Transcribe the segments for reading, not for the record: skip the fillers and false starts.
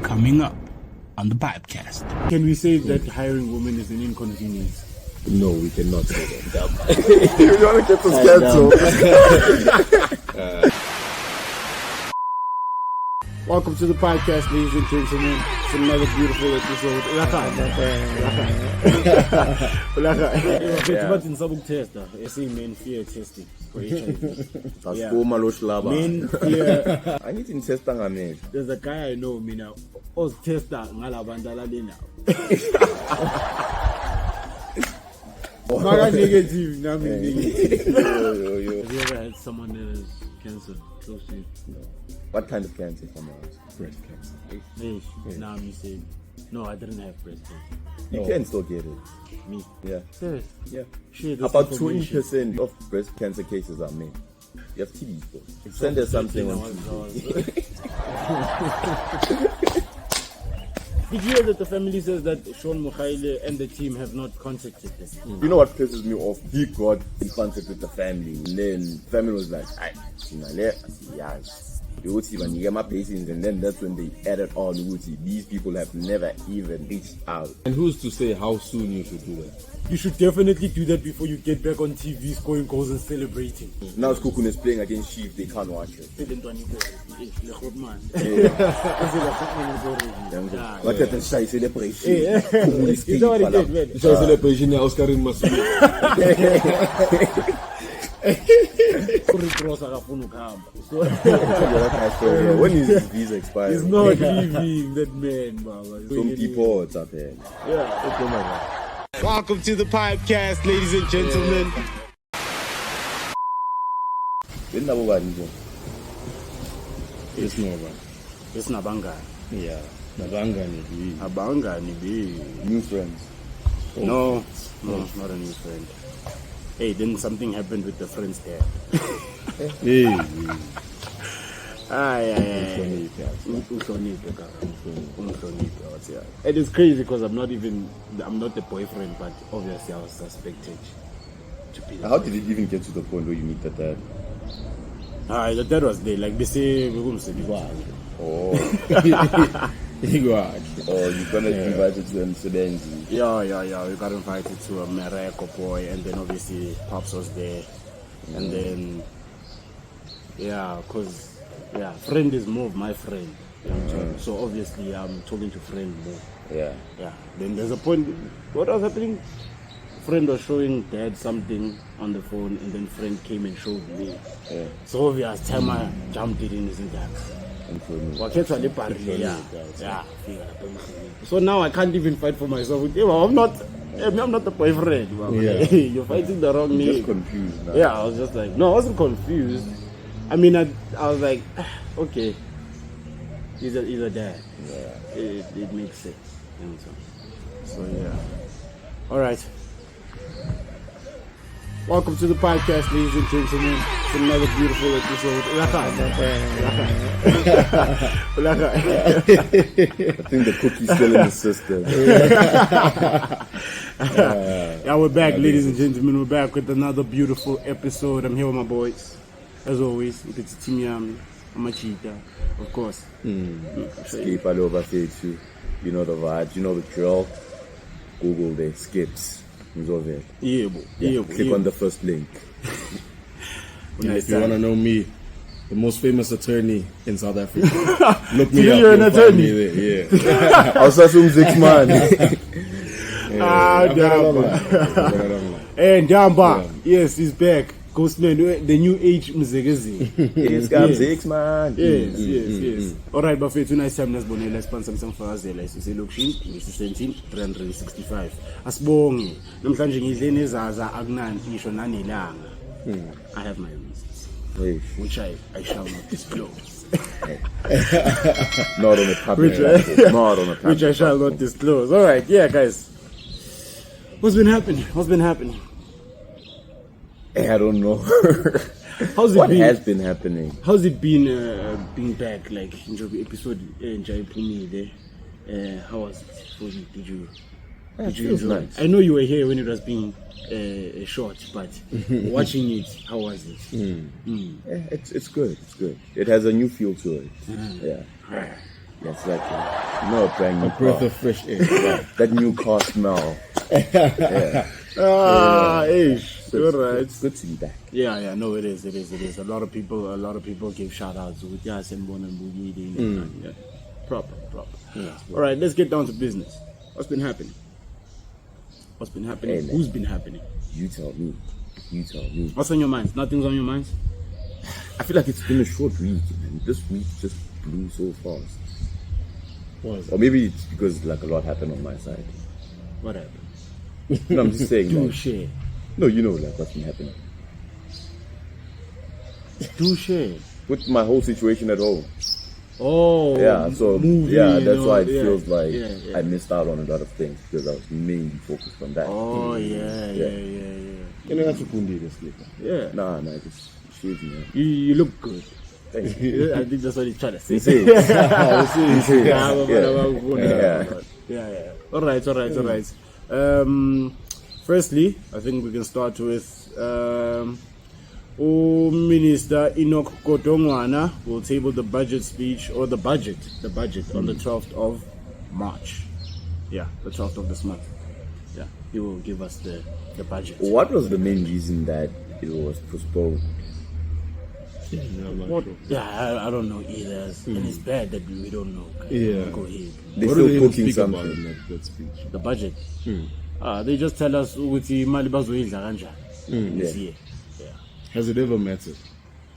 Coming up on the PipeCast. Can we say that hiring women is an inconvenience? No, we cannot say that. You want to get us cancelled? Welcome to the podcast, ladies and gentlemen. It's another beautiful episode. But in some test, I see men fear testing for HIV. Men fear. I need to test on. There's a guy I know, mina, was tester ngalabandala lena. Mara negative, na me negative. Have you ever had someone that has cancer close to you? No. What kind of cancer? Breast cancer. Hey, now me saying, no, I didn't have breast cancer. You can still get it. Me? Yeah. Serious? Yeah. Shit, About 20% of breast cancer cases are men. You have TB, bro. Send us something on TV. Did you hear that the family says that Sean Mukhaile and the team have not contacted them? You know what pisses me off? He got in contact with the family. And then family was like, and then that's when they added on these people have never even reached out. And who's to say how soon you should do that? You should definitely do that before you get back on TV scoring goals and celebrating. Now Skukun is playing against Chief, they can't watch it. What at the shy celebration? You know what it is, man? Shy celebration, Oscar in Masuri. When is his visa expired? He's not leaving, that man, Baba. Some people what's up here. Yeah. Welcome to the PipeCast, ladies and gentlemen. It's no one. It's Nabanga. Yeah. Nabanga ni Abanga ni be. New friends. No, not a new friend. Hey, then something happened with the friend's dad. Hey. It is crazy because I'm not the boyfriend, but obviously I was suspected to be. How did it even get to the point where you meet the dad? The dad was there, like they say, we're going to say, oh, you're gonna be invited to Msebenzi. Yeah, we got invited to a Mereko boy, and then obviously Pops was there, and then friend is more of my friend. So obviously I'm talking to friend more. Yeah. Then there's a point. What was happening? Friend was showing dad something on the phone, and then friend came and showed me. Yeah. So obvious time I jumped it in, isn't that? So now I can't even fight for myself. I'm not the boyfriend. You're fighting the wrong name. Just confused now. Yeah, I was just like, no, I wasn't confused. I mean, I was like, okay, he's a dad. Yeah. It makes sense. So yeah. All right. Welcome to the podcast, ladies and gentlemen. It's another beautiful episode. I think the cookie's still in the system. Yeah, we're back, ladies and gentlemen. We're back with another beautiful episode. I'm here with my boys. As always, it's Timiami, Machita, of course. Skip all over Facebook. You know the vibes, you know the drill. Google the skips. Click on the first link. If you want to know me, the most famous attorney in South Africa, look me up. You're an attorney. Yeah. I was assuming 6 months. And Jamba, yes, he's back. Ghostman, the new age Mzegezi. It's got 6 months. Yes. Alright, Buffet, tonight I'm not going to sponsor some for us. Let's say, look, this is 365. Asbongi, namhlanje ngidleni ezaza akunan isho nanelanga. I have my reasons, which I shall not disclose. Not on the topic. Which I shall not disclose. Alright, yeah, guys. What's been happening? I don't know. How's it What been? has been happening? How's it been being back? Like, Njobi episode how was it for you? Did you feels enjoy nice. it? I know you were here when it was being short, but watching it, how was it? Yeah, it's good. It's good. It has a new feel to it. Yeah. That's like a brand new Breath car. of fresh air. Yeah, that new car smell. Yeah. You're right. It's good to be back. Yeah, no, it is. A lot of people give shout outs with yeah, proper. All right, let's get down to business. What's been happening? Hey, man. Who's been happening? You tell me. What's on your minds? Nothing's on your minds? I feel like it's been a short week, man. This week just blew so fast. Or maybe it's because like a lot happened on my side. What happened? No, I'm just saying. Do like, share. no, you know like what's been happening Do share. with my whole situation at home. Oh. Yeah, so movie yeah, and that's all, why it yeah, feels like yeah. I missed out on a lot of things because I was mainly focused on that. Oh, yeah. You know, that's a kundi this sleep. Yeah. Nah, just shit, man. You look good. Thank you. I think that's what he's trying to say. See. Yeah. All right. Firstly, I think we can start with Minister Enoch Godongwana will table the budget speech or the budget on the 12th of March. Yeah, the 12th of this month. Yeah, he will give us the budget. What was the main reason that it was postponed? What? Yeah, I don't know either. And it's bad that we don't know. Yeah. Go ahead. They're What do still they even cooking speak about something. in that speech? The budget. They just tell us ukuthi imali bazoyidla kanjani this year. Yeah. Has it ever mattered?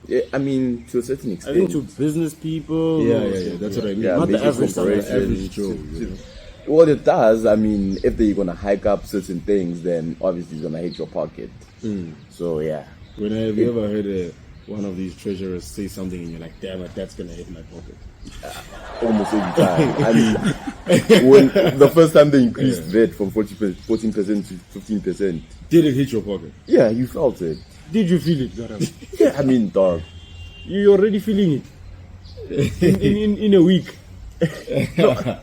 Yeah, I mean, to a certain I extent. think to business people. Yeah. That's what I mean. Yeah, Not the major average corporations. Average Joe. You know? What it does, I mean, if they're gonna hike up certain things, then obviously it's gonna hit your pocket. So yeah. When have you ever heard one of these treasurers say something and you're like, damn it, that's gonna hit my pocket? Almost every time. I mean, when the first time they increased VAT from 14% to 15%, Did it hit your pocket? yeah, you felt it. Did you feel it, Garam? Yeah, I mean, dog. You're already feeling it in a week.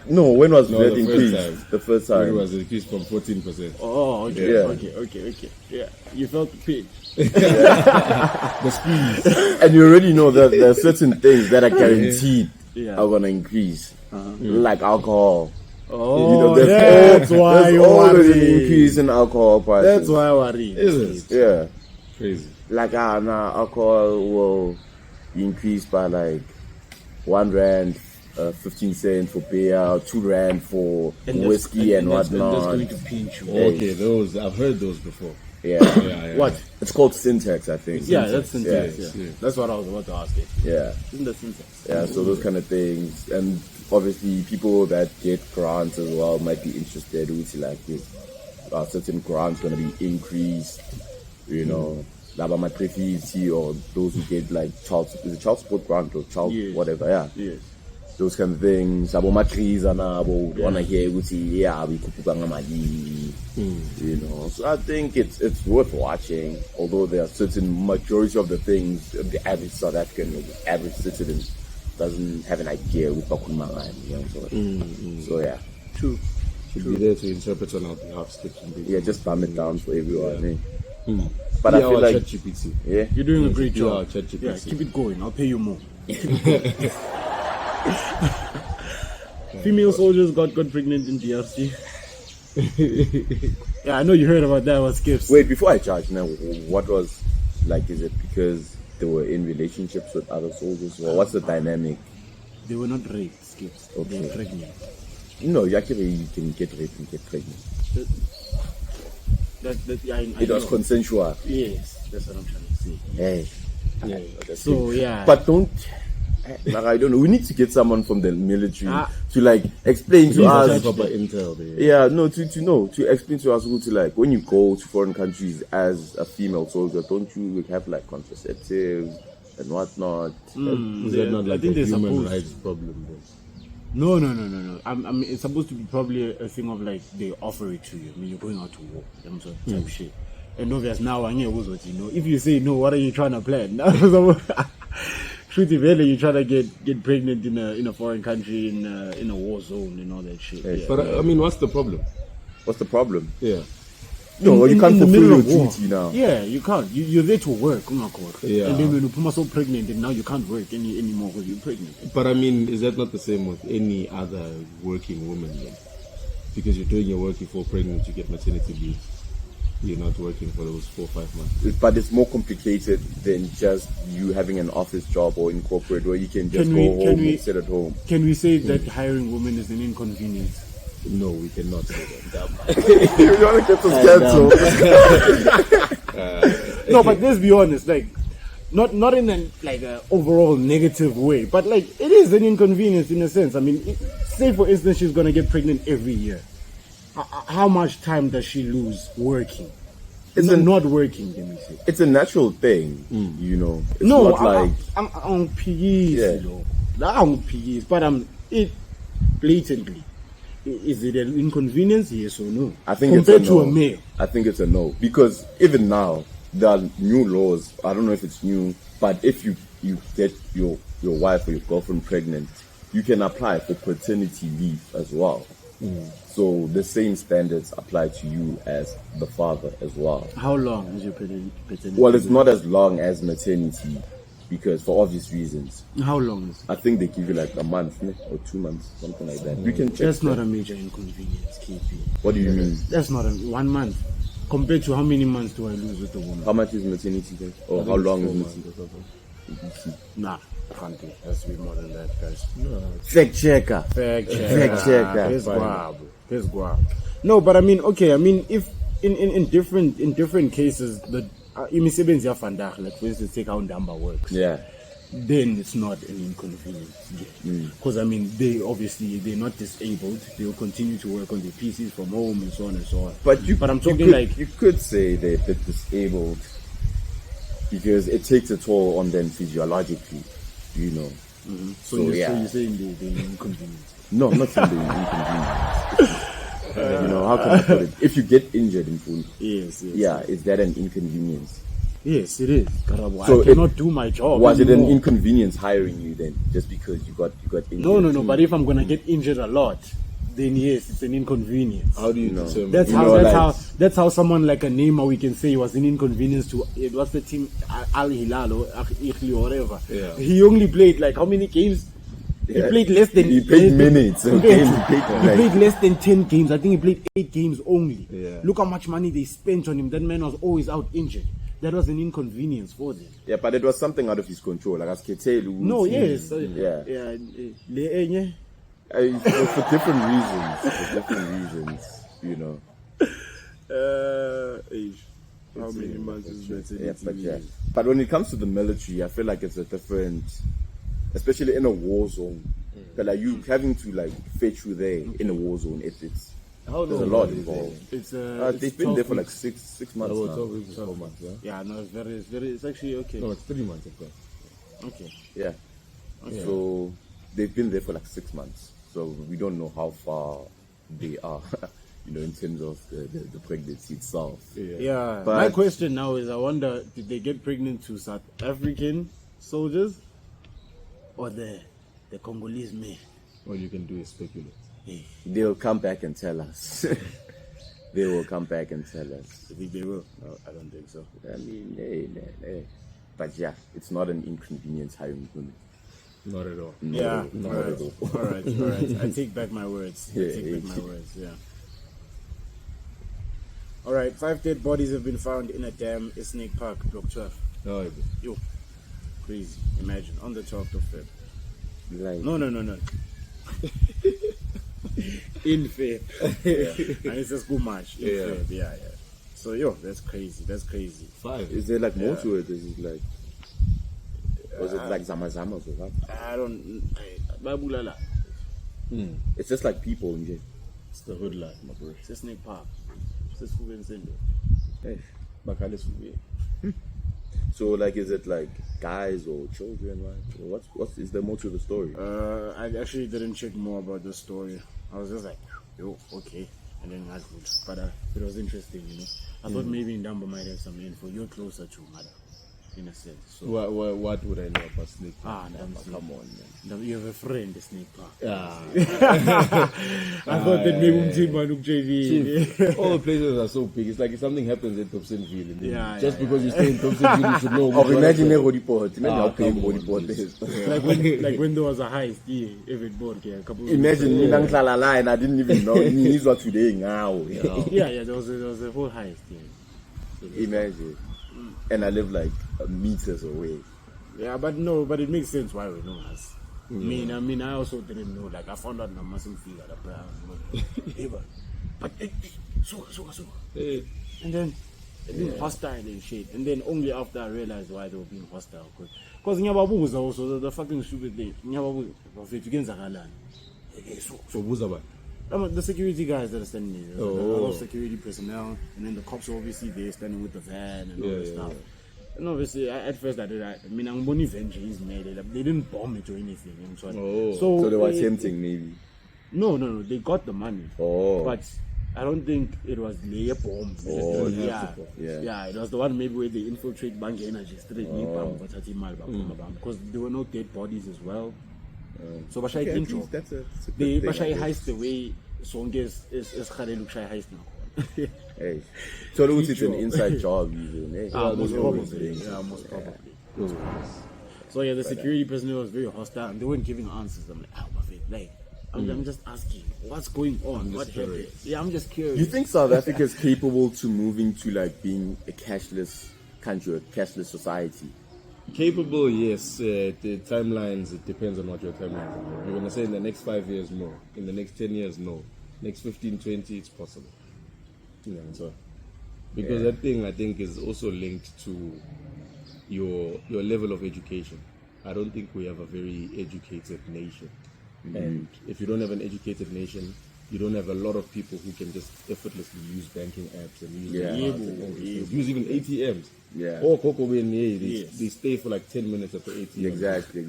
No, when was No, VAT the first increased? time. The first It time. was increased from 14%. Oh, okay, Yeah. okay. Yeah, you felt the pinch. The squeeze. And you already know that there are certain things that are guaranteed Yeah. are gonna increase, like alcohol. Oh, You know, that's why there's you're always an worried. increase in alcohol prices. That's why I worry. Is it? Yeah, Crazy. like now alcohol will increase by like R1, 15 cents for beer, R2 for whiskey and that's whatnot. going to pinch you. Okay, those, I've heard those before. Yeah. Yeah. What? It's called syntax, I think. Yeah, that's syntax. Yeah. Yeah. That's what I was about to ask you. Yeah. Isn't that syntax? Yeah, so those kind of things. And obviously people that get grants as well might be interested. We see like if certain grants going to be increased, you know, like my prefix or those who get like child support grant or child Yes. whatever, yeah. Yes. Those kind of things. Abo matries and abo wanna hear yeah, we kupuka mali. You know. So I think it's worth watching. Although there are certain majority of the things the average South African or the average citizen doesn't have an idea with Bakumangan, you know. So yeah. True. Should be there to interpret on our behalf, slips and bits. Yeah, just dumb it down for everyone. Yeah. Eh? But I feel like ChatGPT. yeah. You're doing a great Yeah, job. ChatGPT. Yeah, keep it going. I'll pay you more. Female soldiers got pregnant in DRC. Yeah, I know you heard about that. What skips? Wait, before I judge now, what was like? Is it because they were in relationships with other soldiers, or what's the dynamic? They were not raped. Skips. They Okay. were pregnant. No, actually, you can get raped and get pregnant. I It was know. consensual. Yes, that's what I'm trying to say. Hey. Yeah. That's So it. yeah. But don't. Like, I don't know. We need to get someone from the military Ah. to like explain to us. Proper intel there. Yeah, no, to explain to us who to like when you go to foreign countries as a female soldier, don't you have like contraceptives and whatnot? Is that not I like a think they're human supposed rights problem then? No. I mean, it's supposed to be probably a thing of like they offer it to you. I mean, you're going out to war, them sort of type shit. And obviously now, if you say no, what are you trying to plan? Truth is, really, you're trying to get pregnant in a foreign country, in a war zone and all that shit. Yeah. But I mean, what's the problem? What's the problem? Yeah. No, you can't in the fulfill middle your of war. duty now. Yeah, you can't. You're there to work. Yeah. And then when you become so pregnant, and now you can't work anymore because you're pregnant. But I mean, is that not the same with any other working woman then? Because you're doing your work, you fall pregnant, you get maternity leave. You're not working for those 4 or 5 months. But it's more complicated than just you having an office job or in corporate where you can just go home and sit at home. Can we say that hiring women is an inconvenience? No, we cannot say that. You want to get us cancelled? No, but let's be honest, like, not in a overall negative way, but like it is an inconvenience in a sense. I mean, say for instance she's gonna get pregnant every year. How much time does she lose working? It's not working, let me say. It's a natural thing, you know. It's No, not like I'm on PEs, Yeah. you know. I'm on PEs, but it blatantly. Is it an inconvenience? Yes or no? I think compared it's a no. to a male. I think it's a no because even now there are new laws. I don't know if it's new, but if you get your wife or your girlfriend pregnant, you can apply for paternity leave as well. So the same standards apply to you as the father as well. How long is your paternity? Well, it's not as long as maternity because for obvious reasons. How long is it? I think they give you like a month or 2 months, something like that. You can check. That's not a major inconvenience, KP. What do you mean? That's not 1 month. Compared to how many months do I lose with the woman? How much is maternity then? Or how long is maternity? Nah, I can't do it. Has to be more than that, guys. Fact checker. Fact checker. There's guap. No, but I mean, okay. I mean, if in different cases, the imisebenzi yafandag, like for instance, take how Ndamba works. Yeah. Then it's not an inconvenience. Because I mean, they're not disabled. They will continue to work on their PCs from home and so on and so on. But I'm talking you could say they're a bit disabled because it takes a toll on them physiologically, you know. So you're saying the inconvenience. No, I'm not saying the inconvenience. You know, how can I put it? If you get injured in full, Yes. yeah, is that an inconvenience? Yes, it is. Karabo, So I cannot do my job. Was it an anymore. inconvenience hiring you then, just because you got injured? No. But if I'm gonna get injured a lot, then yes, it's an inconvenience. How do you determine? That's how someone like a Neymar, we can say, was an inconvenience to it was the team Al Hilal or Ikhli or whatever. Yeah. He only played like how many games? He played less than. He played minutes. He played less than 10 games. I think he played 8 games only. Yeah. Look how much money they spent on him. That man was always out injured. That was an inconvenience for them. Yeah, but it was something out of his control. Like Asketelu. No, yes. Yeah. For different reasons. You know. How many months is that? Yeah. But when it comes to the military, I feel like it's a different, especially in a war zone. But like you having to like fetch you there in a war zone, it's How there's a long lot is it? involved. It's They've been there for like six months About now. 12 weeks, 4 months, yeah? yeah, no, it's very, it's actually okay. No, it's 3 months, of course. Okay. Yeah. So they've been there for like 6 months. So we don't know how far they are, you know, in terms of the pregnancy itself. Yeah. But- My question now is, I wonder, did they get pregnant to South African soldiers or the Congolese men? All you can do is speculate. They'll come back and tell us. They will come back and tell us. I think they will. No, I don't think so. I mean, hey. But yeah, it's not an inconvenience hiring women. Not at all. Yeah. Not All at all. right. I take back my words. Yeah. All right. 5 dead bodies have been found in a dam in Snake Park, Block 12. No, Yo, crazy. Imagine on the 12th of Feb. Like, No. In Feb. And it's just go much. In Feb. Yeah. So that's crazy. 5. is there like more to it? Is it like, was it like Zamazamas or what? I don't. Babulala. It's just like people in jail. It's the hood life, my bro. It's a Snake Park. It's a Fugen Sendo. Hey. Bakales Fubi. So like, is it like guys or children? Right? Or what's is there more to the story? I actually didn't check more about the story. I was just like, yo, okay. And then I could. But it was interesting, you know. I thought maybe Ndamba might have some info. You're closer to Mada, in a sense. So. What would I know about Snake Park? Ndamba, Come on, man. You have a friend, Snake Park. Yeah. I thought that maybe JV. All the places are so big. It's like if something happens at Dobsonville, and then just because you stay in Dobsonville, you should know. Imagine a report. Imagine how big a report is. Like when there was a heist, a couple. Imagine me and and I didn't even know. He's what today now. Yeah. There was a whole heist. Imagine. And I live like meters away. Yeah, but it makes sense why we know us. I mean, I also didn't know. Like, I found out I mustn't feel that but so. And then being hostile and shit. And then only after I realized why they were being hostile. Because Nyababu was also the fucking stupid thing. Nyababu was against Zagalan. So who's about? The security guys that are standing there. A lot of security personnel. And then the cops obviously they're standing with the van and all that stuff. And obviously, at first I'm only vengeance made. They didn't bomb it or anything. So they were attempting maybe. No. They got the money. But I don't think it was layer bomb. Yeah. It was the one maybe where they infiltrate Bank Energy straight. Because there were no dead bodies as well. So Bashai intro. They Bashai heist the way Songes is Khalelu Shai heist now. Hey, so it's an inside job, even. Eh? Most probably. So the security personnel was very hostile and they weren't giving answers. I'm like, I'm just asking, what's going on? What happened? Yeah, I'm just curious. You think South Africa is capable to moving to like being a cashless country, a cashless society? Capable, yes. The timelines, it depends on what your timelines are. You're going to say in the next 5 years, no. In the next 10 years, no. Next 15, 20, it's possible. So because that thing I think is also linked to your level of education. I don't think we have a very educated nation, and if you don't have an educated nation, you don't have a lot of people who can just effortlessly use banking apps and use even ATMs. They stay for like 10 minutes at the ATM. Exactly.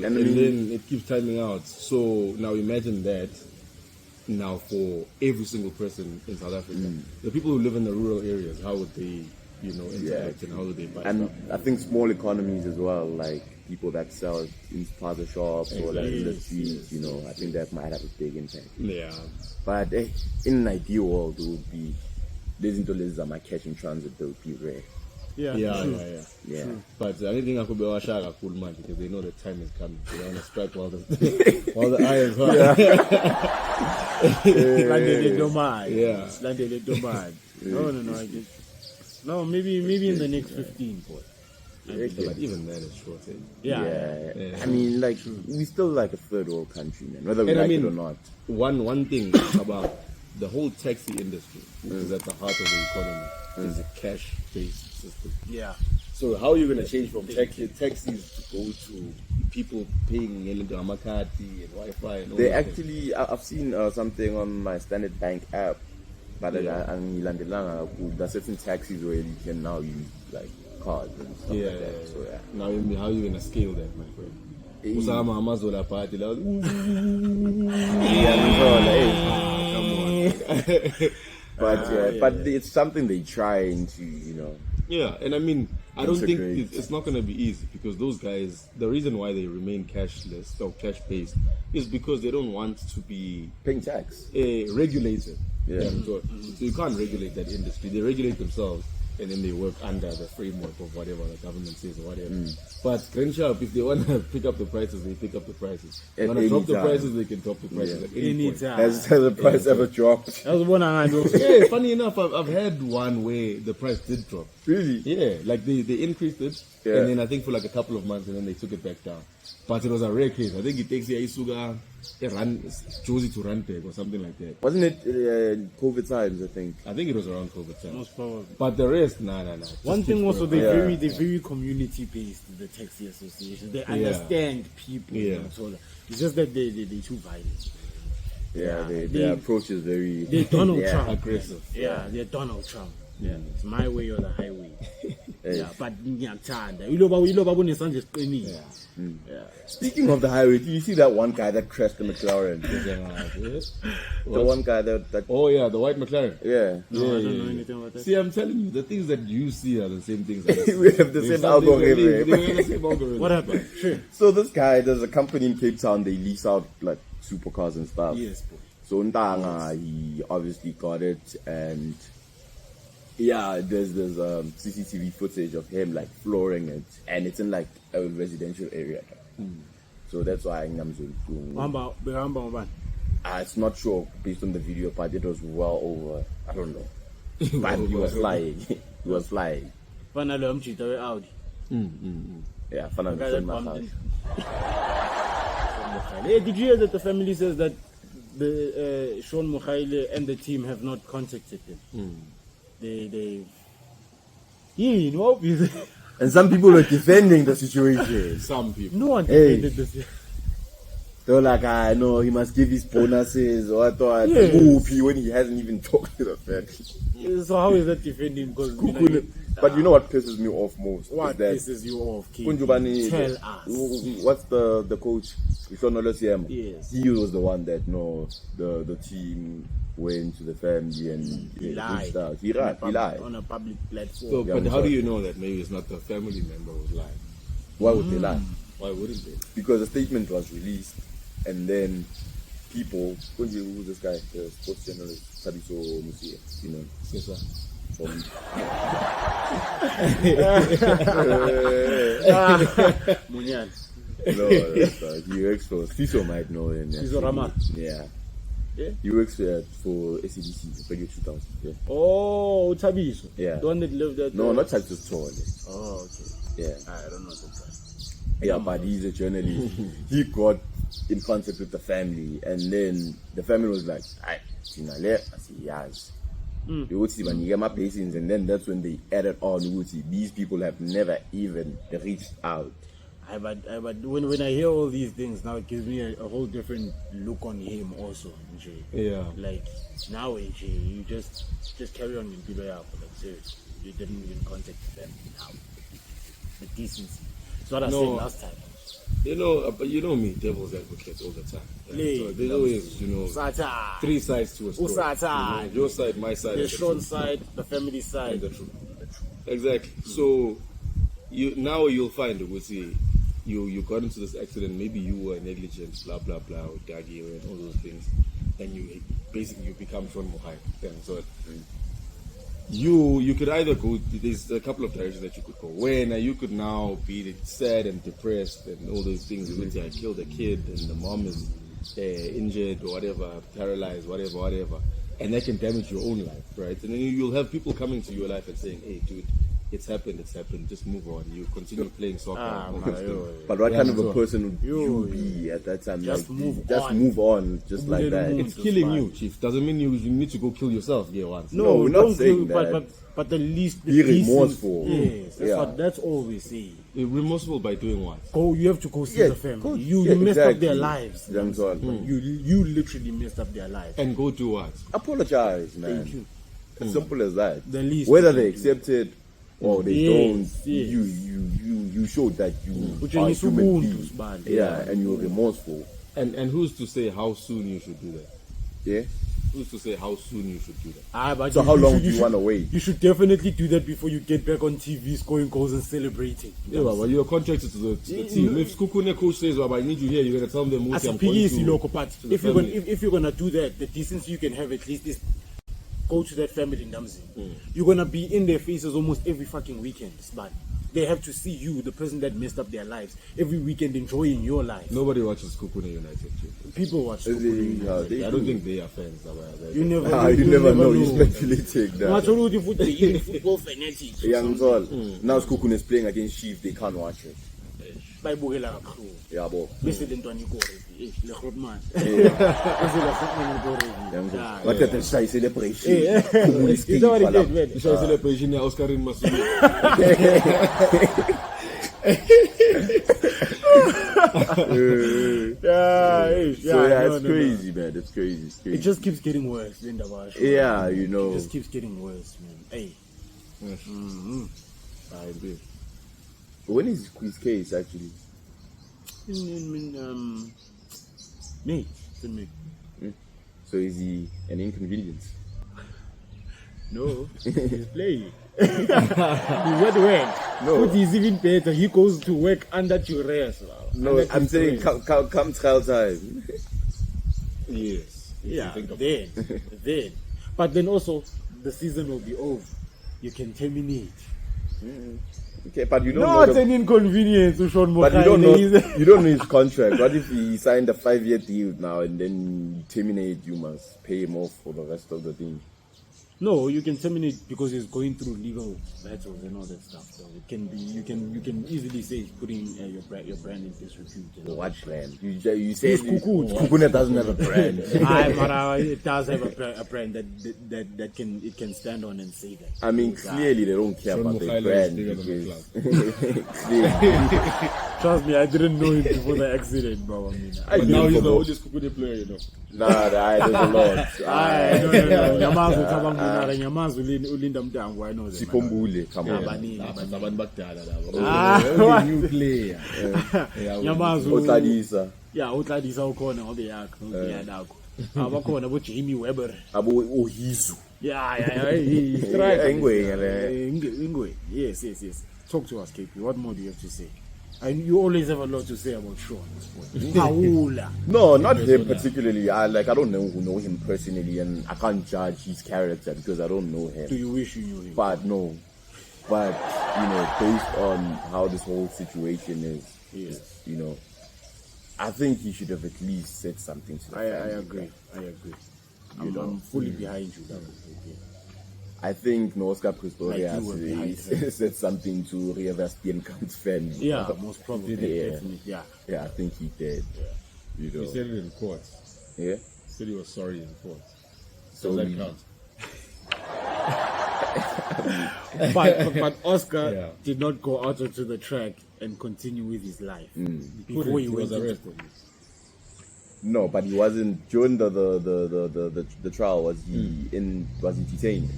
And then it keeps timing out. So now imagine that. Now for every single person in South Africa, the people who live in the rural areas, how would they, interact and how would they buy and stuff? I think small economies as well, like people that sell in plaza shops or like in the streets, I think that might have a big impact. Yeah. But in an ideal world, it would be these into my cash in transit, they would be rare. Yeah. True. But anything I could be a cool man because they know the time is coming. They want to strike while the iron is hot. No, maybe in the next 15, boy. But even that is short. I mean, like we still like a third world country, man, whether we like it or not. One thing about the whole taxi industry, which is at the heart of the economy, is a cash-based system. Yeah. So how are you going to change from taxis to go to people paying into Amakati and Wi-Fi and all they that? Actually, I've seen something on my Standard Bank app, but there's certain taxis where you can now use like cards and stuff like that. So Now how are you going to scale that, my friend? Usama Amazola party. Come on. But it's something they trying to, Yeah, and I mean, I don't think it's not going to be easy because those guys, the reason why they remain cashless or cash-based is because they don't want to be paying tax. Regulated. Yeah. So you can't regulate that industry. They regulate themselves and then they work under the framework of whatever the government says or whatever. But Grandshop, if they want to pick up the prices, they pick up the prices. If they want to drop the prices, they can drop the prices at any point. Has the price ever dropped? That was one I know. Funny enough, I've had one where the price did drop. Really? Yeah, like they increased it, and then I think for like a couple of months, and then they took it back down. But it was a rare case. I think it takes Josie to Randburg or something like that. Wasn't it COVID times, I think? I think it was around COVID times. Most probably. But the rest, nah. One thing also, they're very community-based, the taxi association. They understand people. So it's just that they're too violent. Their approach is very... They're Donald Trump. Aggressive. Yeah, they're Donald Trump. Yeah, it's my way or the highway. Yeah, but ngiyakuthanda. Iloba kunesandla esiqinile. Speaking of the highway, do you see that one guy that crashed the McLaren? The one guy that Oh yeah, the white McLaren. yeah. No, I don't know anything about that. See, I'm telling you, the things that you see are the same things. We have the same algorithm. They have the same algorithm. What happened? Sure. So this guy, there's a company in Cape Town, they lease out like supercars and stuff. Yes, boy. So Ntanga, he obviously got it, and yeah, there's CCTV footage of him like flooring it, and it's in like a residential area. So that's why I'm it's not sure based on the video, but it was well over. I don't know, but he was flying. He was flying. Finally, I'm cheating Audi. Yeah, finally. Hey, did you hear that the family says that the Sean Mukhaile and the team have not contacted him? They obviously. And some people were defending the situation. Some people. No one defended this. They were like, I know he must give his bonuses or what, Yes. when he hasn't even talked to the family. So how is that defending? Because But you know what pisses me off most? what is that pisses you off, King? Kunjubani, Tell us. what's the coach? Yes. He was the one that the team went to the family and He lied. reached out. He lied. On a public platform. So, Yeah, but I'm how sorry. do you know that maybe it's not the family member who's lying? Why would they lie? Why wouldn't they? Because the statement was released, and then people, who's this guy, the sports journalist, Sabiso Musia, you know, Yes, sir. from Munyan. no, he works for Siso, might know him. Siso Rama. Yeah. Yeah? He works for ACDC, Radio 2000. Yeah. Oh, Tabiso. Yeah. The one that lived at. No, not Titus Tall. Oh, okay. Yeah. I don't know that guy. Yeah, but he's a journalist. He got in contact with the family, and then the family was like, I see, yes. They would see when you get my blessings, and then that's when they added on, you would see these people have never even reached out. But when I hear all these things now, it gives me a whole different look on him also, Nje. Yeah. Like now, Nje, you just carry on in Bilo Yako, like seriously. You didn't even contact them now. The decency. It's what I said last time. But you know me, devil's advocate all the time. Right? So there's always, Sata. three sides to a story. Usata. You know, your side, my side, The and Sean truth. side, the family side. And the truth. Exactly. So you'll find it. We'll see. You got into this accident. Maybe you were negligent, blah blah blah, or daggy, and all those things, and you become Sean Mohai. So you could either go. There's a couple of directions that you could go. When you could now be sad and depressed and all those things. You would say, I killed a kid and the mom is injured or whatever, paralyzed, whatever, and that can damage your own life, right? And then you'll have people coming to your life and saying, hey, dude, it's happened, just move on. You continue playing soccer. and all those things. But what kind of a so- person would you be at that time? Just Like, move just on. move on, just like that. It's killing you, Chief. Doesn't mean you need to go kill yourself. Yeah, once. No, we're not don't saying kill, that. But the least Be decent- remorseful. Yes, Yeah. that's all we say. Remorseful by doing what? You have to go see Yeah, the family. go- You yeah, messed up exactly. their lives. That's all. You literally messed up their lives. And go do what? Apologize, man. Thank you. As simple as that. The least Whether you they can do. accept it or they Yes, don't, yes. you showed that you Which are a is human ubuntu, being. Sibali. Yeah, and you're remorseful. And who's to say how soon you should do that? Yeah. Who's to say how soon you should do that? But So how long should- do you should- want to wait? You should definitely do that before you get back on TV, scoring goals and celebrating. Yeah, well, you're contracted to the team. If Skukune coach says, well, I need you here, you're going to tell them, As "Okay, a I'm going PGC to- local part, to the if you're gonna do that, the decency you can have at least is go to that family in Damzi. You're gonna be in their faces almost every fucking weekend, but they have to see you, the person that messed up their lives, every weekend enjoying your life. Nobody watches Kukune United. Chief. People watch. They I don't think they are fans. You never. you never know. You're speculating that. Absolutely, football fanatics. Young Zol. Now Skukun is playing against Chief. They can't watch it. Bayibukela kakhulu. Yeah, bo. Bese le ntwana ikore. Le Grootman. Bese la Grootman ikore. Young Zol. Yeah. What a shy celebration. You know what he did, man? The celebration here, Oscarin Masumi. It's crazy, man. It's crazy. It's It crazy. just keeps getting worse, Linda Bash. Yeah, It you know. just keeps getting worse, man. Hey. When is his case actually? In May. It's in May. So is he an inconvenience? No, he's playing. He's at work. No. What is even better, he goes to work under duress. No, I'm saying come trial time. Yes. Yeah, then. But then also, the season will be over. You can terminate. Okay, but you don't Not know an inconvenience to Sean but Mokai. you don't know his contract. What if he signed a 5-year deal now and then terminate? You must pay him off for the rest of the thing. No, you can terminate because he's going through legal battles and all that stuff. So it can be, you can easily say he's putting your brand in disrepute. What brand? You said Kukuna doesn't have a brand. It does have a brand that can stand on and say that. I mean, clearly they don't care Sean about their Mokhailo brand is bigger because than clearly. Trust me, I didn't know him before the accident, bro. But now he's the oldest Kukune player, you know. Nah, there's a lot. No. Nyamazu ulinda mtangu, I know them. Sipombule, come on. Abantu bakudala labo. New player. Nyamazu Utadisa. Yeah, utadisa ukhona ngobe yakho, yakho. Abakhona bo Jamie Weber. Abo Ohizu. Yeah, he strike. Ingwe. Yes. Talk to us, KP. What more do you have to say? And you always have a lot to say about Sean. Paula. No, not him particularly. I don't know him personally, and I can't judge his character because I don't know him. Do you wish you knew him? But based on how this whole situation is, I think he should have at least said something to the family. I agree. I'm fully behind you. I think Oscar Pistorius said something to Ria Vastienkamp's family. Yeah, most probably. Definitely. Yeah, I think he did. He said it in court. Yeah? He said he was sorry in court. So that counts. But Oscar did not go out onto the track and continue with his life before he was arrested. No, but he wasn't during the trial. Was he detained?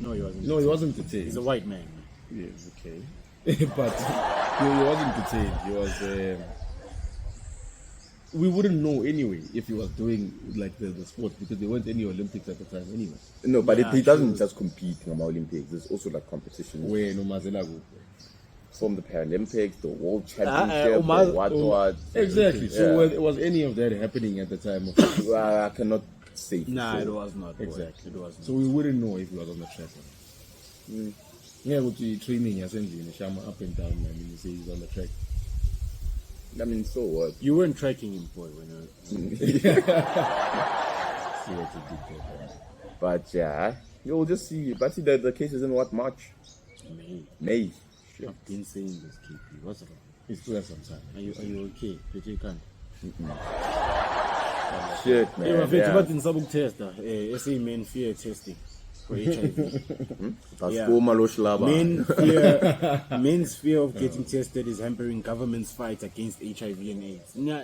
No, he wasn't. No, he wasn't detained. He's a white man. Yes, okay. But he wasn't detained. He was. We wouldn't know anyway if he was doing like the sport because there weren't any Olympics at the time anyway. No, but he doesn't just compete in the Olympics. There's also like competitions. Where no Mazelago. From the Paralympics, the World Championship, what. Exactly. So was any of that happening at the time? I cannot say. Nah, it was not. Exactly. It wasn't. So we wouldn't know if he was on the track. Yeah, but the training essentially, Shama up and down. I mean, you say he's on the track. I mean, so what? You weren't tracking him, boy, when See what you did there. But yeah, you'll just see. But see, the case is in what, March? May. Sure. I've been saying this, KP. What's wrong? It's still some time. Are you okay? Did you can't? Shit, man. Yeah, but in some test, SA men fear testing for HIV. Men's fear of getting tested is hampering government's fight against HIV and AIDS. Now,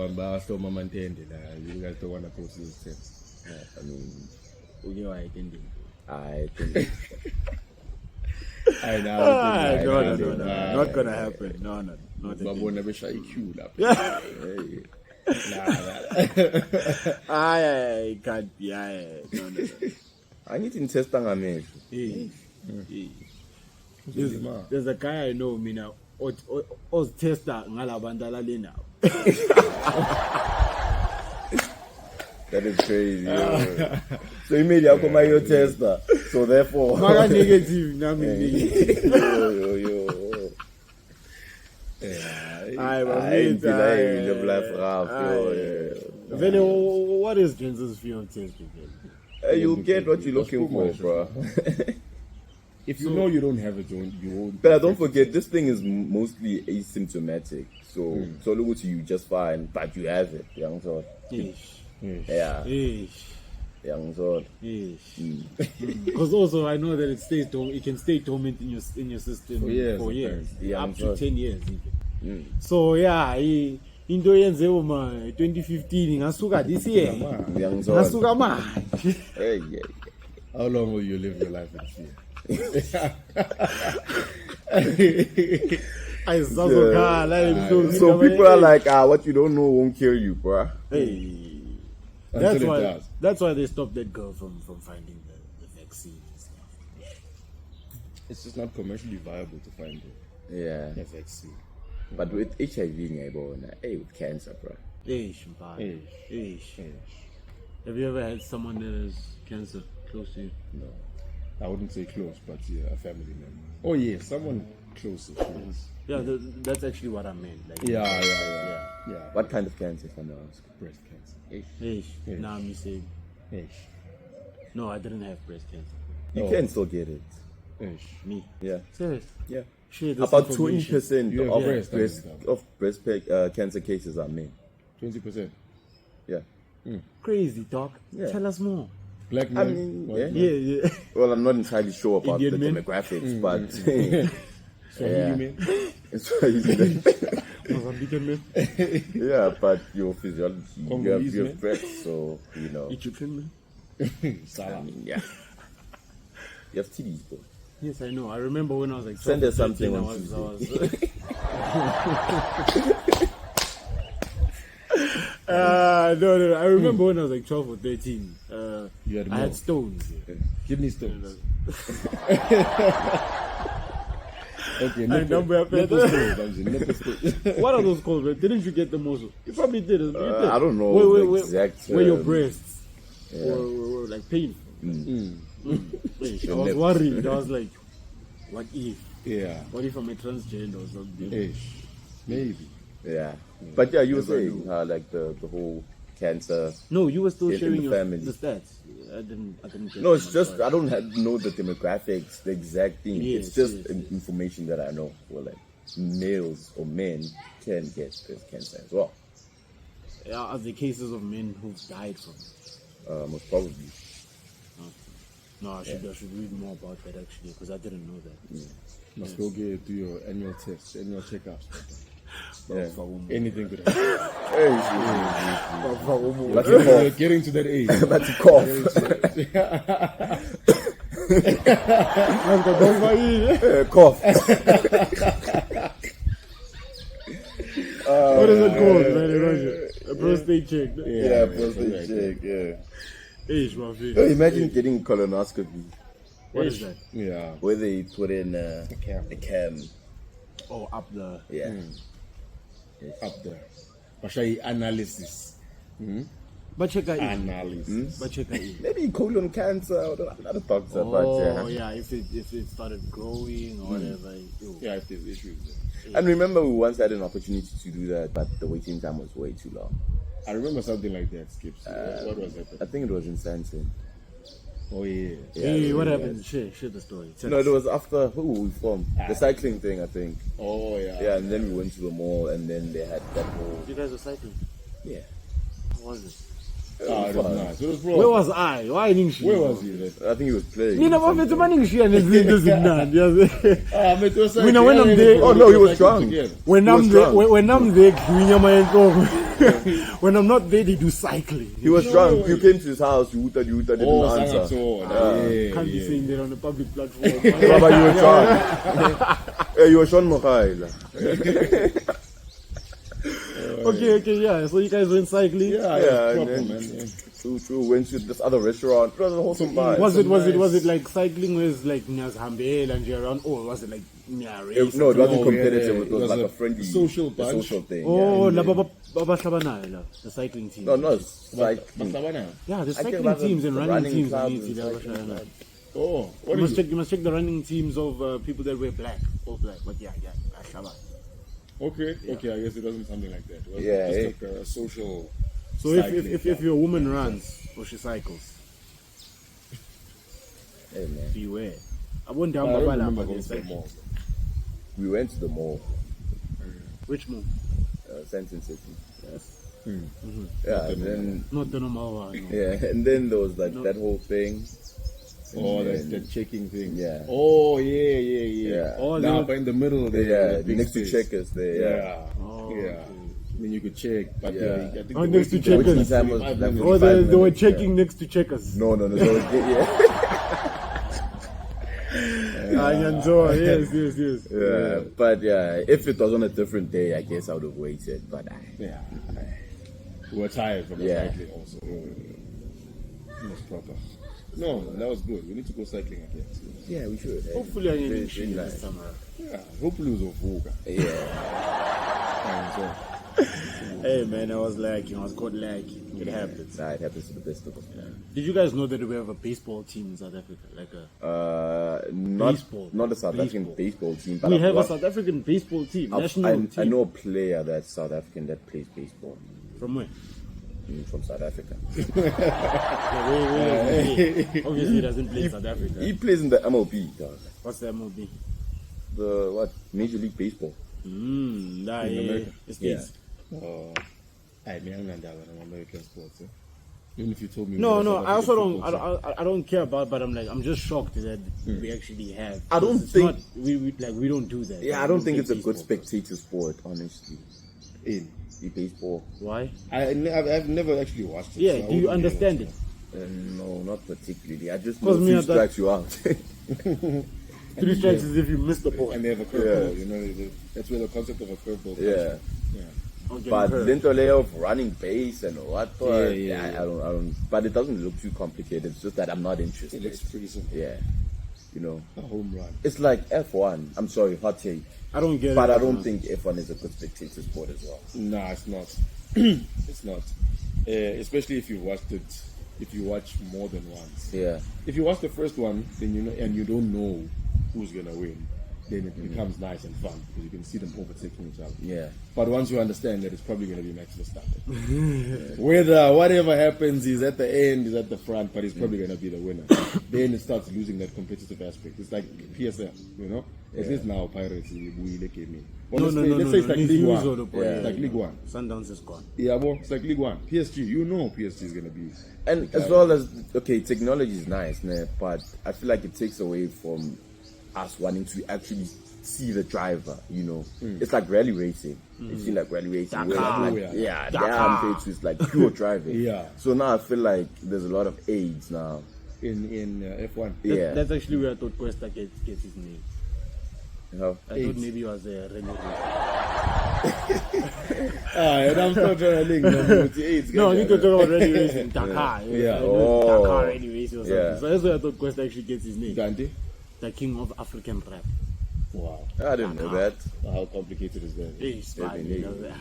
I'm still maintaining. You guys don't want to post this test. I mean, I think. No, not gonna happen. No, not Babona besha IQ la. I can't be. No. I need to test on There's a guy I know, mina, os testa ngalabandala lena. That is crazy. So you made your tester. So therefore, negative. What is Jensen's fear of testing? You'll get what you're looking for, bro. If you know you don't have it, you won't. But don't forget, this thing is mostly asymptomatic. So look at you just fine, but you have it. Young sort. Yeah. Young sort. Because also I know that it can stay dormant in your system for years. Up to 10 years even. So yeah, into yenze uma 2015 ngasuka this year. Ngasuka manje. How long will you live your life in fear? So people are like, what you don't know won't kill you, bruh. Hey, Until that's it why. does. That's why they stopped that girl from finding the vaccine and stuff. It's just not commercially viable to find Yeah. a vaccine. But with HIV, with cancer, bruh. Eish, man. Eish. Have you ever had someone that has cancer close to you? No. I wouldn't say close, but yeah, a family member. Oh yeah, someone close to close. Yeah, that's actually what I meant. Like, Yeah. What kind of cancer, if I may ask? Breast cancer. Eish. Now I'm saying, Ish. no, I didn't have breast cancer. You can still get it. Ish. Me? Yeah. Serious? Yeah. Share this About information. 20% You have of breast cancer cases are men. 20%. Yeah. Crazy, doc. Yeah. Tell us more. Black I men. mean, white yeah. men. Yeah. Well, I'm not entirely sure about Indian the men? demographics, but Swahili men. Mozambican men. yeah, but your physiology, you Congolese have men? breasts, so you know. Egyptian men. I Salah. mean, yeah. You have titties, bro. Yes, I know. I remember when I was like Send us 12, something 13, on Tuesday. No. I remember when I was like 12 or 13. You had I more. had stones. Kidney stones. Okay, I nipple, know, but- nipple stones. I'm saying nipple stones. What are those called, man? Didn't you get them also? You probably did. You did. I don't know the exact Where your term. breasts were like painful. I was lips. worried. I was like, what if? Yeah. What if I'm a transgender or something? Ish. Maybe. Yeah. But yeah, you were saying like the whole cancer. No, you were still In sharing the family. the stats. I didn't get No, it's much just about I don't know the demographics, the exact thing. Yes, it's just yes. information that I know. Well, like males or men can get breast cancer as well. it. Are the cases of men who've died from it? Most probably. No, I should read more about that actually because I didn't know that. Must go do your annual tests, annual checkups. Yeah. Anything could happen. But We're getting to that age. But to cough. Cough. What is it called, man? Roger? A prostate check. Yeah, prostate check. Yeah. Age, my friend. Imagine getting colonoscopy What is that? Yeah. where they put in a cam. Oh, up the. Yeah. Up there. Bashai analysis. But check out. Analysis. But check out. Maybe colon cancer or not a doctor, Oh but yeah, if it started growing or whatever. Yo. Yeah, if there's issues there. And remember, we once had an opportunity to do that, but the waiting time was way too long. I remember something like that, Skips. What was I that? think it was in Sanson. Oh, yeah. Hey, what happened? Share the story. Tell No, us. it was after who we from the cycling thing, I think. Oh, yeah. Yeah, and then we went to the mall, and then they had that whole You guys were cycling. yeah. How was it? Ah, it was nice. It was Where was I? Why didn't she? Where was he then? I think he was playing. Nina, or what something. happened to Manning? Ah, but it was like, When I'm there- Oh, no, he was drunk. When He was I'm there, drunk. when I'm there, when I'm not there, they do cycling. He was drunk. You came to his house. You didn't Oh, answer. yeah, Can't be yeah. saying that on a public platform. Baba, you were drunk. Hey, you were Sean Mokaila. Okay, yeah. So you guys went cycling. Yeah, Yeah, it was and proper, then man. True. Went to this other restaurant. It was a wholesome vibe. Was it like cycling was like Nyaz Hambel and around, or was it like Nya race? No, it wasn't Oh, competitive. yeah, It was like a friendly social a bunch. social thing. Oh, yeah. la Baba Shabana, the cycling team. No, it's like Masabana. Yeah, the I think cycling about teams and the running teams. clubs in and Italy, cycling Baba Shabana. clubs. Oh, what You is must it? check. You must check the running teams of people that wear black, all black. But yeah, Ashaba. Okay, I guess it wasn't something like that. It was Yeah, just like a social. So cycling if club. your woman runs or she cycles, Hey man, beware. I won't I down don't Baba remember but going it's to the like mall. we went to the mall, which move? Sentin City. Yeah, Not the and then Not the normal one. No. yeah, and then there was like that whole thing. Oh, And that then- checking thing. Yeah. Oh, yeah. Yeah. Oh, Nah, they- but in the middle there. Yeah, the big next to space. checkers there. Yeah. Oh, Yeah. okay. I mean, you could check, but Yeah. I think Oh, the next to waiting time checkers. was Waiting time was 5 like minutes. Oh, 5 they were minutes, checking yeah. next to checkers. No. So, yeah. Yes. Yeah, but yeah, if it was on a different day, I guess I would have waited. But We were tired from the Yeah. cycling also. That's proper. No, that was good. We need to go cycling again. yeah, we should. Hopefully I Very, get very this nice. time around. Yeah, hopefully it was Ovuga. Yeah, Hey man, I was caught lagging. It happens. nah, it happens to the best of us. Did you guys know that we have a baseball team in South Africa? Like Not Baseball. not a South African baseball team, but we I've have a watched- South African baseball team, I've- national I team. know a player that's South African that plays baseball From where? from South Africa. Yeah, where does he play? Obviously, he doesn't play in South Africa. He plays in the MLB, dog. What's the MLB? The what? Major League Baseball. It's States. I mean, I'm not American sports. Even if you told me. No, we were I South also African don't. football, I don't care about. But I'm just shocked that we actually have. I don't It's think- not, we don't do that. Yeah, I don't think it's a good baseball. spectator sport, honestly. in. The baseball. Why? I've never actually watched it. Yeah. so I Do you wouldn't understand be it? No, not particularly. I just 'Cause know me few at that- strikes you out. 3 strikes is if you miss the ball. And they have a curveball, you know, that's where the concept of a curveball comes Yeah. from. Yeah. Okay, But curve. Lento layer of running base and what? Yeah. I don't. But it doesn't look too complicated. It's just that I'm not It interested. looks pretty simple. Yeah, you know, A home run. it's like F1. I'm sorry, hot take, I don't get it. but I don't think F1 is a good spectator sport as well. Nah, it's not. It's not. Especially if you watched it, if you watch more than once. Yeah, If you watch the first one, then you know, and you don't know who's gonna win, then it becomes nice and fun because you can see them overtaking each other. yeah. But once you understand that it's probably gonna be Max Verstappen, whether whatever happens, he's at the end, he's at the front, but he's probably gonna be the winner. Then it starts losing that competitive aspect. It's like PSL, you know. At least now Pirates we game. No. Let's say it's like League One. Yeah. It's like League One. Sundowns is gone. Yeah, well, it's like League One. PSG, you know PSG is gonna be. And as well as technology is nice, nah, but I feel like it takes away from us wanting to actually see the driver. You know, it's like rally racing. You see, like rally racing, where Dakar. like, Yeah. their compared to it's like pure driving. Yeah. So now I feel like there's a lot of aids now. in F1. Yeah. That's actually where I thought Cuesta gets his name. You know? I thought maybe it was a rally race. And I'm still trying to link them with the AIDS. No, I need to talk about rally race in Dakar. Yeah. I know Oh. Dakar rally race or something. Yeah. So that's where I thought Cuesta actually gets his name. Gandhi? The king of African rap. Wow. I didn't know that. How complicated is that? Hey, Spike, Maybe. you know that.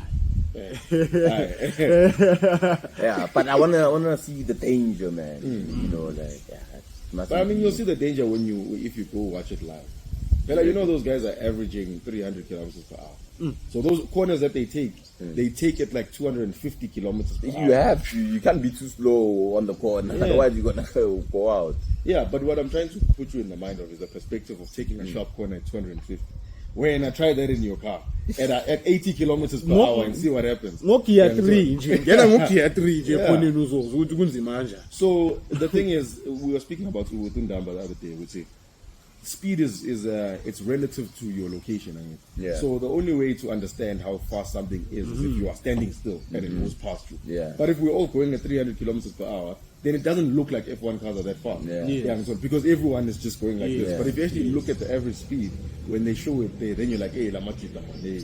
Yeah, but I wanna see the danger, man. You know, like But I mean, you'll see the danger if you go watch it live. Like, you know, those guys are averaging 300 kilometers per hour. So those corners that they take it like 250 kilometers per hour. You have to. You can't be too slow on the corner. Yeah. Otherwise, you're gonna go out. Yeah, but what I'm trying to put you in the mind of is the perspective of taking a sharp corner at 250. When I try that in your car at 80 kilometers per hour and see what happens. Ngokia 3 nje. Ngena ngokia 3 nje Yeah. ephoneni uzoza ukuthi kunzima nje. So the thing is, we were speaking about Utundamba the other day. We say speed is it's relative to your location. I mean. Yeah. So the only way to understand how fast something is if you are standing still and it goes past you. Yeah. But if we're all going at 300 kilometers per hour, then it doesn't look like F1 cars are that fast. Yeah. Yeah. So because everyone is just going like Yeah. this. But if you actually look at the average speed when they show it there, then you're like, hey, la machita, hey.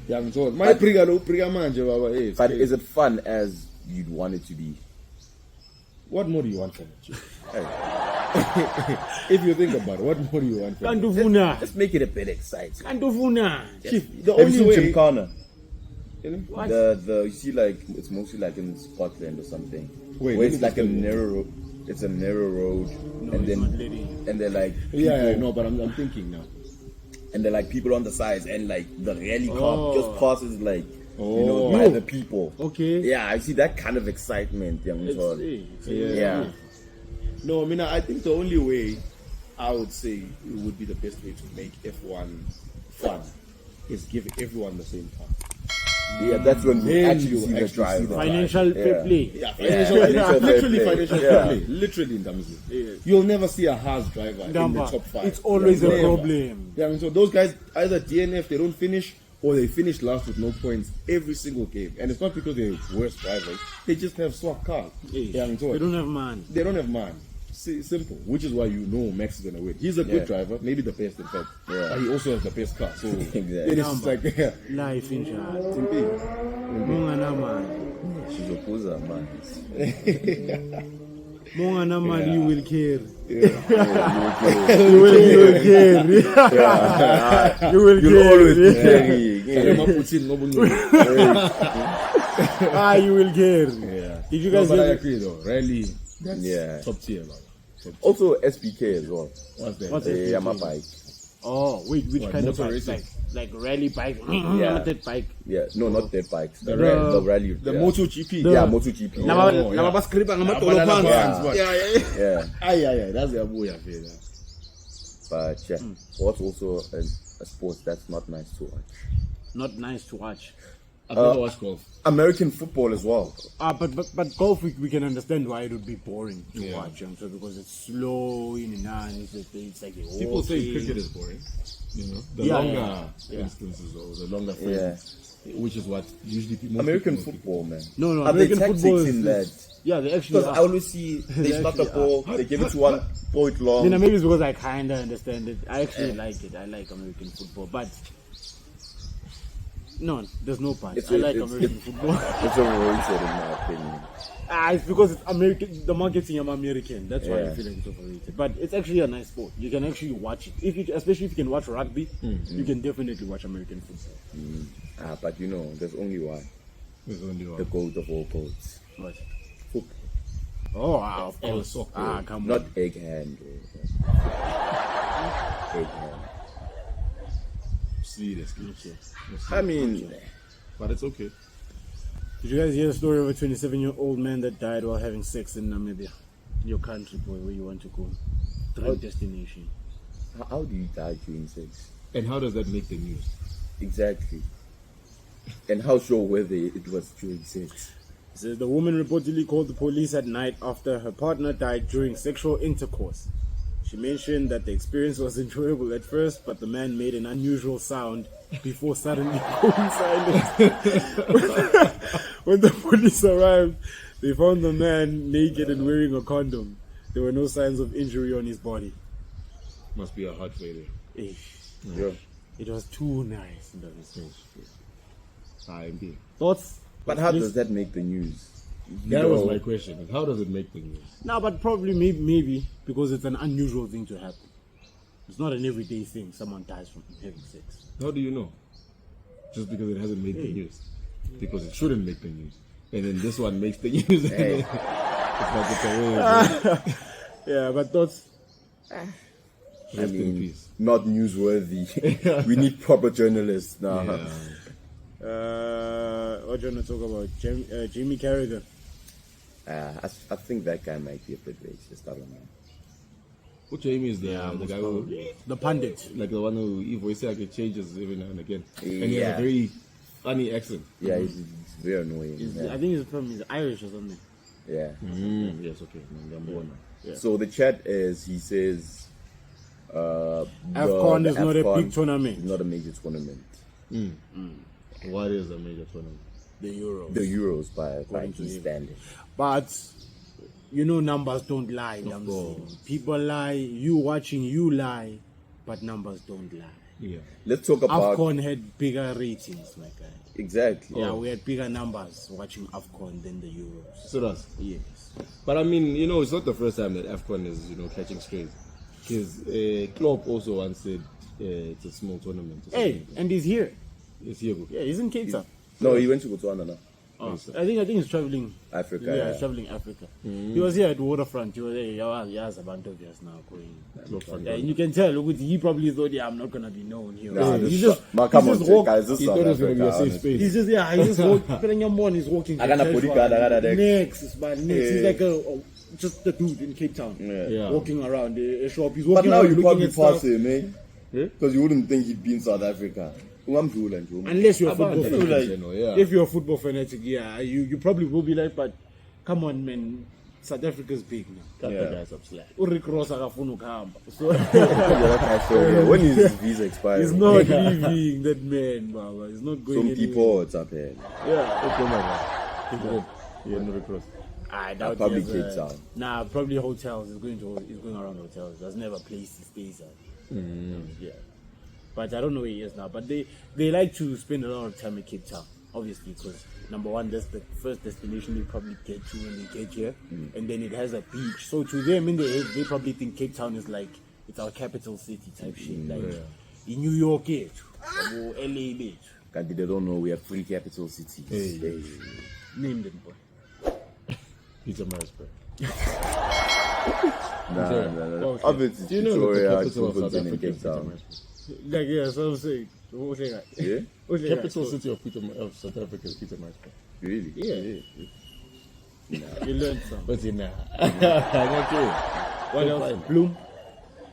Yeah, so my priga manje, baba, hey. But is it fun as you'd want it to be? What more do you want from it? If you think about it, what more do you want from it? Kanti ufuna. Let's make it a bit exciting. Kanti ufuna. Chief, the Have you only seen way. Gymkhana? You know? What? The you see, like it's mostly like in Scotland or something. Wait, where let it's me like a just tell you. narrow. It's a narrow road, No, and it's not then letting. and they're like Yeah, no, but I'm thinking now. and they're like people on the sides, and like the rally car Oh. just passes like you know Oh. by the people. Okay. Yeah, I see that kind of excitement, young Tol. Yeah. No, I mean, I think the only way I would say it would be the best way to make F1 fun is give everyone the same car. Yeah, that's when we Then actually you see the actually see driver. the Financial fair Yeah. play. Yeah, financial literally fair play. financial Yeah. fair play. Literally in Damzi. Yes. You'll never see a Haas driver in the Ndamba, top 5. it's always a Never. problem. Yeah, I mean, so those guys either DNF, they don't finish, or they finish last with no points every single game. And it's not because they're worse drivers; they just have swap cars. Yes. Yeah, I mean, so They don't have man. they don't have man. simple, which is why you know Max is gonna win. He's a good driver, maybe the best in fact. Yeah. But he also has the best car. So Exactly. it is just like Life in Chad. Simple. She's a poser, man. You will care. You You will care. You will You'll always be care. carrying. You will care. Yeah. Did you No, guys but I ever- agree though. Rally, that's Yeah. top tier, man. Also SPK as well. What's that? What's The SPK? Yamaha bike. Oh, wait, which What, kind of motor bike? racing? Like rally bike? Yeah. Limited bike. Yeah, no, not their bikes. The rally. rally. The yeah. MotoGP. Yeah, MotoGP. Oh, Nama yeah. baskripa Banana ngamadolo pants, what? Yeah. Aye, that's the boy affair. But yeah, what's also a sport that's not nice to watch. Not nice to watch. I've never watched golf. American football as well. But golf we can understand why it would be boring to Yeah. watch. So because it's slow in and out. It's like the People say walking. cricket is boring. You know, the Yeah, longer yeah. instances or the longer frames, which is what usually people. American people- football, man. No, Are American there football tactics is in that? Yeah, they actually Because I are. always see they They start the actually ball, they give it to one, throw it long. Maybe it's because I kinda understand it. I actually like it. I like American football, but no, there's no part. I like American football. It's overrated in my opinion. It's because it's American. The marketing I'm American. That's why I Yeah. feel like it's overrated. But it's actually a nice sport. You can actually watch it. Especially if you can watch rugby, you can definitely watch American football. But you know, there's only one. There's only one. The goat of all goats. What? Football. Oh, of course. soccer. Come Not on. egg hand. Egg hand. See this. I mean, But it's okay. Did you guys hear the story of a 27-year-old man that died while having sex in Namibia? Your country, boy, where you want to go. Dream destination. how do you die during sex? And how does that make the news? Exactly. And how sure whether it was during sex? It says the woman reportedly called the police at night after her partner died during sexual intercourse. She mentioned that the experience was enjoyable at first, but the man made an unusual sound before suddenly going silent. When the police arrived, they found the man naked and wearing a condom. There were no signs of injury on his body. Must be a heart failure. Eh, Yeah. It was too nice. IMB. Thoughts? But how does that make the news? That was my question. How does it make the news? No, but probably maybe because it's an unusual thing to happen. It's not an everyday thing. Someone dies from having sex. How do you know? Just because it hasn't made the news. Because it shouldn't make the news. And then this one makes the news. Hey. It's like it's a way. Yeah, but thoughts? I Rest in mean, peace. not newsworthy. We need proper journalists now. Yeah. What do you want to talk about? Jamie Carragher. I think that guy might be a bit racist. I don't know. Who Jamie is the guy who, The pundit. like the one who he voice like changes every now and again. And he has Yeah. a very funny accent. Yeah, it's very annoying. I think he's from he's Irish or something. Yeah. Yes, okay. Yeah. So the chat is, he says, AFCON is not a AFCON big tournament. is not a major tournament. What is a major tournament? The Euro. The Euros by According to his him. standard. But you know numbers don't lie. People lie. You watching, you lie. But numbers don't lie. Yeah. Let's talk about AFCON had bigger ratings, my guy. exactly. Yeah, we had bigger numbers watching AFCON than the Euros. So does. Yes. But I mean, you know, it's not the first time that AFCON is, catching strays. Because Klopp also once said it's a small tournament. or Hey, something. and he's here. It's here. Yeah, he's in Cape Town. No, he went to Botswana now. Oh, I think he's traveling. Africa. Yeah, Yeah. he's traveling Africa. He was here at Waterfront. He was there. Yes, Abantu now going. Yeah, and you can tell. Look, he probably thought, I'm not gonna be known here. Nah, he's this just, Ma, come he's on, just walk- guys. This He South thought it was going to be a Africa, safe honestly. space. He's just he's walking. I got a bodyguard, I got a next, but next. He's Yeah. like just the dude in Cape Town. Yeah. Walking around a shop. He's But walking now around you looking probably at stuff. pass him, eh? Yeah. Because you wouldn't think he'd be in South Africa. Ungamdlula nje. Unless you're a football Abantu fanatic. in general, yeah. If you're a football fanatic, yeah, you probably will be like, but come on, man, South Africa's big now. Cut Yeah. the guys up slack. Rick Ross akafuna ukuhamba. So Yeah, that guy showed me. When is his visa expiring? he's not leaving that man, Baba. He's not going Some anywhere. people, what's up here? Yeah. Okay, man. Yeah, no cross. I doubt Probably he has, Cape Town. Nah, probably hotels. He's going around hotels. There's never a place he stays at. Yeah. But I don't know where he is now. But they like to spend a lot of time in Cape Town, obviously, because number one, that's the first destination they probably get to when they get here, and then it has a beach. So to them, in their head, they probably think Cape Town is like it's our capital city type shit, like in New York, or LA, beach. And they don't know we have 3 capital cities. Hey. Name them, boy. Pietermaritzburg. Nah. Obviously, Do you know that the capital of South Africa is Cape Town. Pietermaritzburg? Like, yeah, so I'm saying. What was that? Yeah? Capital city of South Africa is Pietermaritzburg. Really? Yeah. You learned some. But nah. Okay. What Don't else? find. Bloom.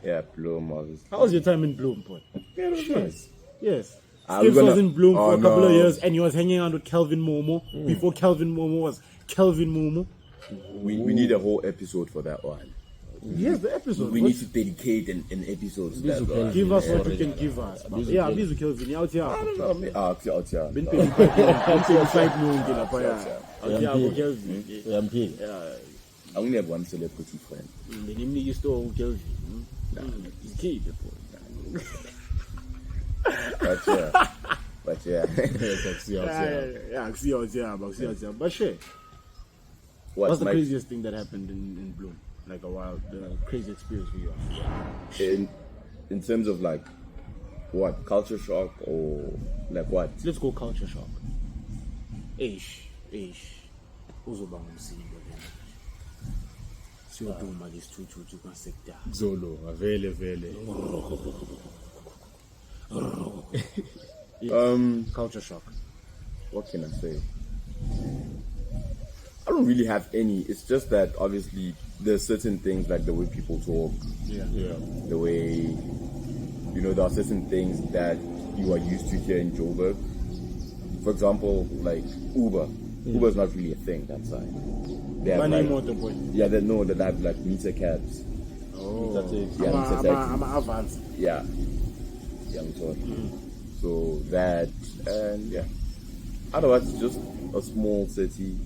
Yeah, Bloom, obviously. How was your time in Bloom, boy? Yeah, it was nice. Yes. We're Skips gonna- was in Bloom for Oh, a couple of no. years, and he was hanging out with Kelvin Momo before Kelvin Momo was Kelvin Momo. We need a whole episode for that one. Yes, the episode. We need to dedicate an episode to that one. Give us what you can give us. Yeah, Bizu Kelvin. Out here. Out here. Been paying side moon. Out here, Kelvin. MP. I only have one celebrity friend. The name you stole Kelvin. He's key, the boy. But yeah. But shit. What's the Mike? craziest thing that happened in Bloom? Like a wild, crazy experience for you? In terms of like what, culture shock or like what? Let's go culture shock. Eish. Uzobanga umsindo le. Siyoduma lesithuthu kwasekta. Zolo, vele. Culture shock. What can I say? I don't really have any. It's just that obviously there's certain things like the way people talk, Yeah. the way, there are certain things that you are used to here in Joburg. For example, like Uber. Uber is not really a thing that side. They have Money like, motorboy. yeah, they have like meter cabs. Oh. Yeah, meter taxis. I'm advanced. Yeah, I'm sorry. So that, and yeah. Otherwise, it's just a small city,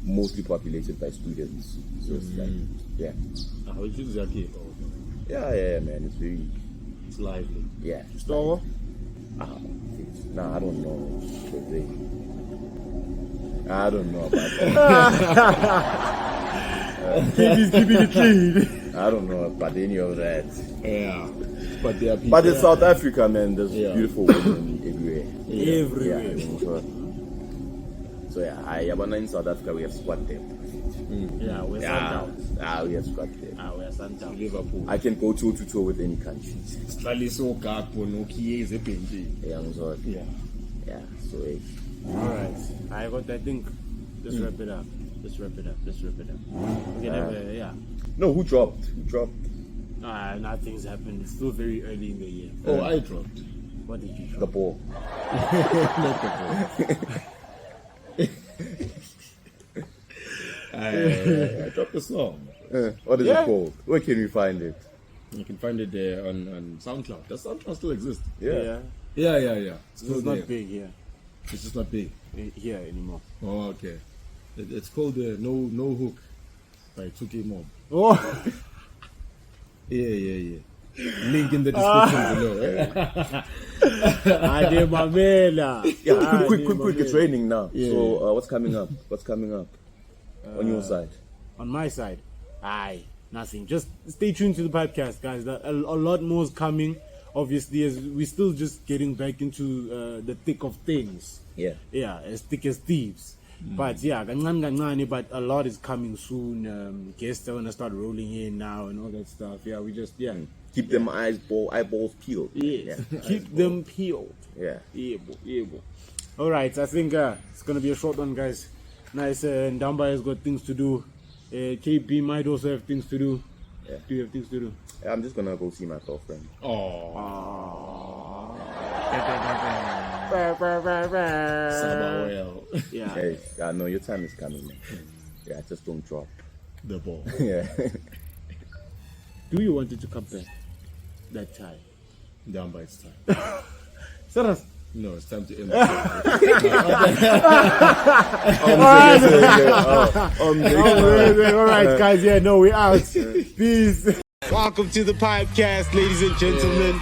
mostly populated by students. So it's like, yeah. Which is okay. Yeah, man. It's very, It's lively. yeah. Store? Nah, I don't know. I don't know about that. He's keeping it clean. I don't know about any of that. Yeah. But there are people. But in South Africa, man, there's Yeah. beautiful women everywhere. Everywhere. Yeah, so yeah, in South Africa we have squat there. Yeah, we're sundown. We have squat there. We're sundown. Liverpool. I can go toe to toe with any country. Sihlaliso Gakpo noKiyeze ebhenjini. Yeah, I'm sorry. Yeah. Yeah, so hey. Alright. I think. Let's wrap it up. We can have a, No, who dropped? nothing's happened. It's still very early in the year. Oh, I dropped. What did you The drop? ball. Not the ball. I dropped a song. What is it called? Where can we find it? You can find it there on SoundCloud. Does SoundCloud still exist? Yeah. Yeah. It's not big here. It's just not big. Here anymore. Oh, okay. It's called No Hook by 2K Mob. Oh. Yeah. Link in the description below. Yeah, quick. It's raining now. Yeah. So what's coming up? On your side? On my side, nothing. Just stay tuned to the PipeCast, guys. A lot more is coming. Obviously, as we're still just getting back into the thick of things. Yeah. Yeah, as thick as thieves. But yeah, but a lot is coming soon. Guests are gonna start rolling in now and all that stuff. Yeah, we just Keep them eyeballs peeled. yeah. Keep them peeled. Yeah. Yeah, boy. All right, I think it's gonna be a short one, guys. Nice. And Damba has got things to do. KB might also have things to do. Yeah. Do you have things to do? I'm just gonna go see my girlfriend. Sabawell. Yeah. Hey, I know your time is coming, man. Yeah, just don't drop. The ball. Yeah. Do you want it to come back that time? Down by its time. Saras, No, it's time to end. All right, guys. Yeah, no, we out. Peace. Welcome to the PipeCast, ladies and gentlemen.